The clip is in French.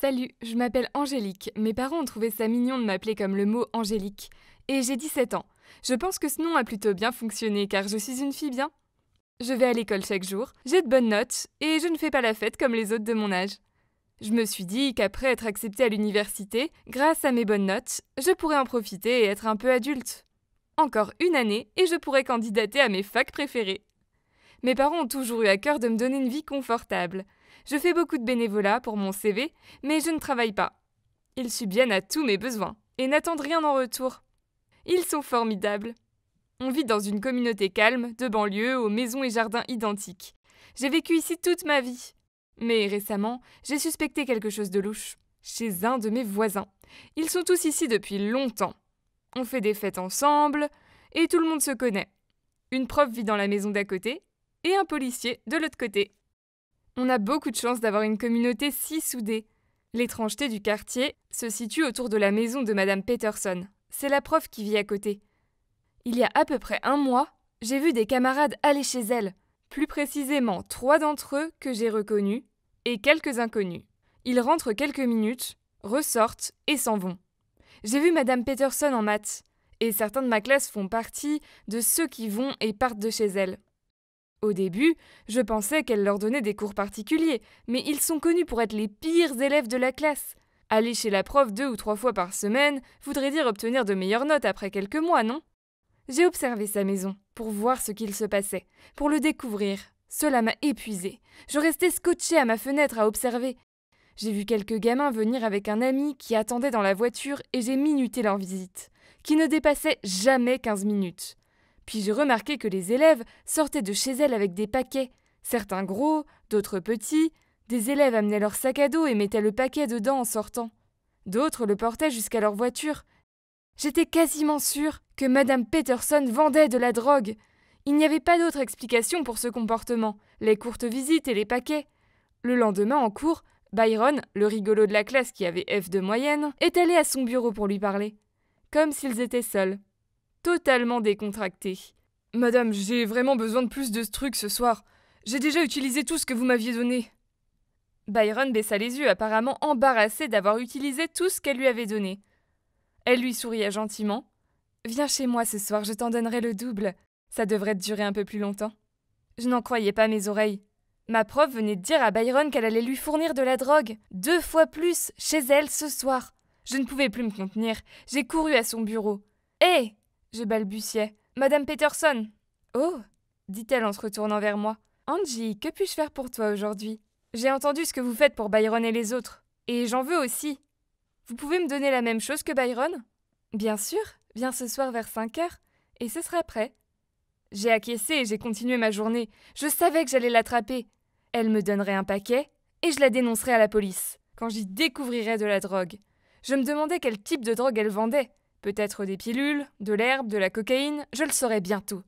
Salut, je m'appelle Angélique. Mes parents ont trouvé ça mignon de m'appeler comme le mot Angélique. Et j'ai 17 ans. Je pense que ce nom a plutôt bien fonctionné car je suis une fille bien. Je vais à l'école chaque jour, j'ai de bonnes notes et je ne fais pas la fête comme les autres de mon âge. Je me suis dit qu'après être acceptée à l'université, grâce à mes bonnes notes, je pourrais en profiter et être un peu adulte. Encore une année et je pourrais candidater à mes facs préférées. Mes parents ont toujours eu à cœur de me donner une vie confortable. Je fais beaucoup de bénévolat pour mon CV, mais je ne travaille pas. Ils subviennent à tous mes besoins et n'attendent rien en retour. Ils sont formidables. On vit dans une communauté calme, de banlieue, aux maisons et jardins identiques. J'ai vécu ici toute ma vie. Mais récemment, j'ai suspecté quelque chose de louche, chez un de mes voisins. Ils sont tous ici depuis longtemps. On fait des fêtes ensemble, et tout le monde se connaît. Une prof vit dans la maison d'à côté, et un policier de l'autre côté. On a beaucoup de chance d'avoir une communauté si soudée. L'étrangeté du quartier se situe autour de la maison de Madame Peterson. C'est la prof qui vit à côté. Il y a à peu près un mois, j'ai vu des camarades aller chez elle. Plus précisément 3 d'entre eux que j'ai reconnus, et quelques inconnus. Ils rentrent quelques minutes, ressortent et s'en vont. J'ai vu Madame Peterson en maths, et certains de ma classe font partie de ceux qui vont et partent de chez elle. Au début, je pensais qu'elle leur donnait des cours particuliers, mais ils sont connus pour être les pires élèves de la classe. Aller chez la prof 2 ou 3 fois par semaine voudrait dire obtenir de meilleures notes après quelques mois, non ? J'ai observé sa maison, pour voir ce qu'il se passait, pour le découvrir. Cela m'a épuisée. Je restais scotchée à ma fenêtre à observer. J'ai vu quelques gamins venir avec un ami qui attendait dans la voiture et j'ai minuté leur visite, qui ne dépassait jamais 15 minutes. Puis j'ai remarqué que les élèves sortaient de chez elle avec des paquets, certains gros, d'autres petits. Des élèves amenaient leur sac à dos et mettaient le paquet dedans en sortant. D'autres le portaient jusqu'à leur voiture. J'étais quasiment sûre que Madame Peterson vendait de la drogue. Il n'y avait pas d'autre explication pour ce comportement, les courtes visites et les paquets. Le lendemain en cours, Byron, le rigolo de la classe qui avait F de moyenne, est allé à son bureau pour lui parler. Comme s'ils étaient seuls. Totalement décontracté. « Madame, j'ai vraiment besoin de plus de ce truc ce soir. J'ai déjà utilisé tout ce que vous m'aviez donné. » Byron baissa les yeux, apparemment embarrassé d'avoir utilisé tout ce qu'elle lui avait donné. Elle lui souria gentiment. « Viens chez moi ce soir, je t'en donnerai le double. Ça devrait te durer un peu plus longtemps. » Je n'en croyais pas mes oreilles. Ma prof venait de dire à Byron qu'elle allait lui fournir de la drogue, 2 fois plus, chez elle ce soir. Je ne pouvais plus me contenir. J'ai couru à son bureau. « Hé !» je balbutiai. « Madame Peterson !»« Oh !» dit-elle en se retournant vers moi. « Angie, que puis-je faire pour toi aujourd'hui ? J'ai entendu ce que vous faites pour Byron et les autres. Et j'en veux aussi. Vous pouvez me donner la même chose que Byron ? » ?»« Bien sûr, viens ce soir vers 5 heures, et ce sera prêt. » J'ai acquiescé et j'ai continué ma journée. Je savais que j'allais l'attraper. Elle me donnerait un paquet, et je la dénoncerais à la police, quand j'y découvrirais de la drogue. Je me demandais quel type de drogue elle vendait. Peut-être des pilules, de l'herbe, de la cocaïne, je le saurais bientôt.